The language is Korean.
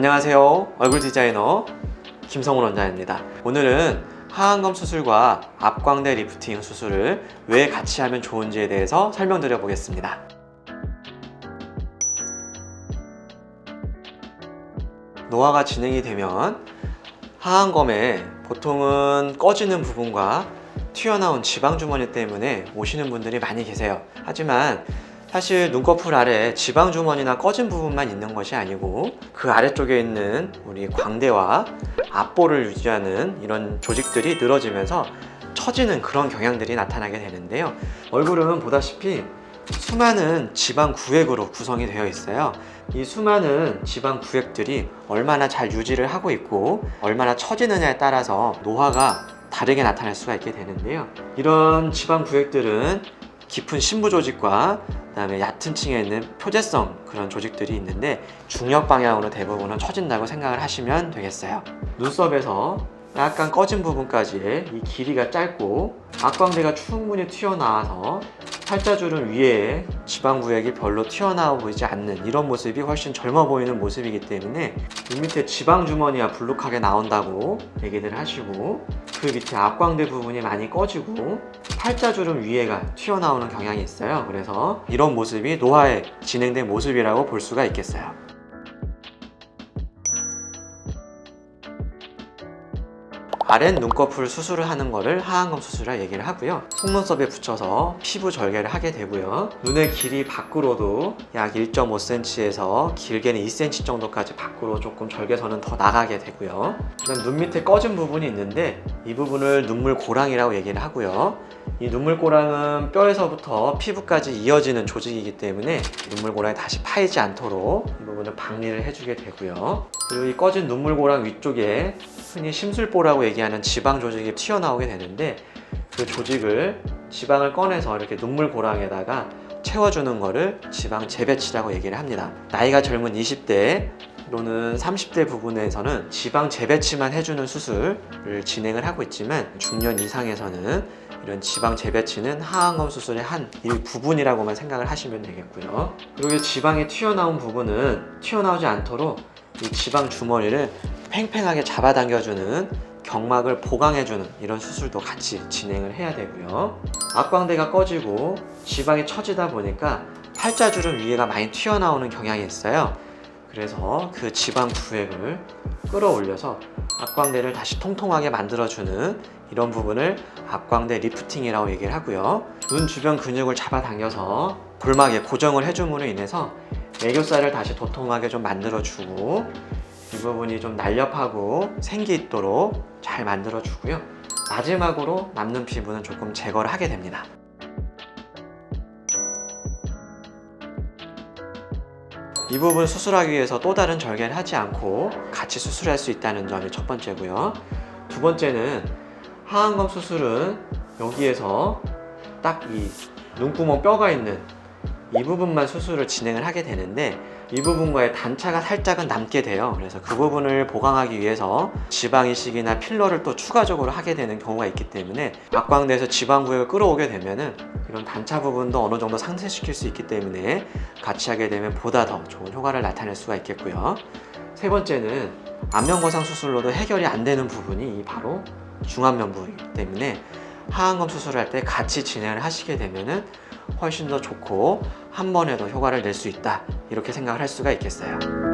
안녕하세요. 얼굴 디자이너 김성훈 원장입니다. 오늘은 하안검 수술과 앞광대 리프팅 수술을 왜 같이 하면 좋은지에 대해서 설명드려 보겠습니다. 노화가 진행이 되면 하안검에 보통은 꺼지는 부분과 튀어나온 지방주머니 때문에 오시는 분들이 많이 계세요. 하지만 사실 눈꺼풀 아래 지방주머니나 꺼진 부분만 있는 것이 아니고 그 아래쪽에 있는 우리 광대와 앞볼을 유지하는 이런 조직들이 늘어지면서 처지는 그런 경향들이 나타나게 되는데요. 얼굴은 보다시피 수많은 지방 구획으로 구성이 되어 있어요. 이 수많은 지방 구획들이 얼마나 잘 유지를 하고 있고 얼마나 처지느냐에 따라서 노화가 다르게 나타날 수가 있게 되는데요. 이런 지방 구획들은 깊은 심부 조직과 그다음에 얕은 층에 있는 표재성 그런 조직들이 있는데 중력 방향으로 대부분은 처진다고 생각을 하시면 되겠어요. 눈썹에서 약간 꺼진 부분까지의 이 길이가 짧고 앞광대가 충분히 튀어나와서 팔자주름 위에 지방 구획이 별로 튀어나와 보이지 않는 이런 모습이 훨씬 젊어 보이는 모습이기 때문에 눈 밑에 지방 주머니가 불룩하게 나온다고 얘기들 하시고 그 밑에 앞광대 부분이 많이 꺼지고 팔자주름 위에가 튀어나오는 경향이 있어요. 그래서 이런 모습이 노화에 진행된 모습이라고 볼 수가 있겠어요. 아랫 눈꺼풀 수술을 하는 거를 하안검 수술이라 얘기를 하고요. 속눈썹에 붙여서 피부 절개를 하게 되고요. 눈의 길이 밖으로도 약 1.5cm에서 길게는 2cm 정도까지 밖으로 조금 절개선은 더 나가게 되고요. 그다음 눈 밑에 꺼진 부분이 있는데 이 부분을 눈물고랑이라고 얘기를 하고요. 이 눈물고랑은 뼈에서부터 피부까지 이어지는 조직이기 때문에 눈물고랑이 다시 파이지 않도록 이 부분을 박리를 해주게 되고요. 그리고 이 꺼진 눈물고랑 위쪽에 흔히 심술보라고 얘기하는 지방 조직이 튀어나오게 되는데 그 조직을 지방을 꺼내서 이렇게 눈물고랑에다가 채워주는 거를 지방 재배치라고 얘기를 합니다. 나이가 젊은 20대 또는 30대 부분에서는 지방 재배치만 해주는 수술을 진행을 하고 있지만 중년 이상에서는 이런 지방 재배치는 하안검 수술의 한 일부분이라고만 생각을 하시면 되겠고요. 그리고 이 지방이 튀어나온 부분은 튀어나오지 않도록 이 지방 주머니를 팽팽하게 잡아당겨주는 경막을 보강해주는 이런 수술도 같이 진행을 해야 되고요. 앞광대가 꺼지고 지방이 처지다 보니까 팔자주름 위에가 많이 튀어나오는 경향이 있어요. 그래서 그 지방 구획을 끌어올려서 앞광대를 다시 통통하게 만들어주는 이런 부분을 앞광대 리프팅이라고 얘기를 하고요. 눈 주변 근육을 잡아당겨서 골막에 고정을 해줌으로 인해서 애교살을 다시 도톰하게 좀 만들어주고 이 부분이 좀 날렵하고 생기 있도록 잘 만들어주고요. 마지막으로 남는 피부는 조금 제거를 하게 됩니다. 이 부분 수술하기 위해서 또 다른 절개를 하지 않고 같이 수술할 수 있다는 점이 첫 번째고요. 두 번째는 하안검 수술은 여기에서 딱 이 눈구멍 뼈가 있는 이 부분만 수술을 진행을 하게 되는데 이 부분과의 단차가 살짝은 남게 돼요. 그래서 그 부분을 보강하기 위해서 지방 이식이나 필러를 또 추가적으로 하게 되는 경우가 있기 때문에 앞광대에서 지방 구획을 끌어오게 되면은 이런 단차 부분도 어느 정도 상쇄시킬 수 있기 때문에 같이 하게 되면 보다 더 좋은 효과를 나타낼 수가 있겠고요. 세 번째는 안면거상 수술로도 해결이 안 되는 부분이 바로 중안면부이기 때문에 하안검 수술을 할 때 같이 진행을 하시게 되면은 훨씬 더 좋고 한 번에 더 효과를 낼 수 있다 이렇게 생각을 할 수가 있겠어요.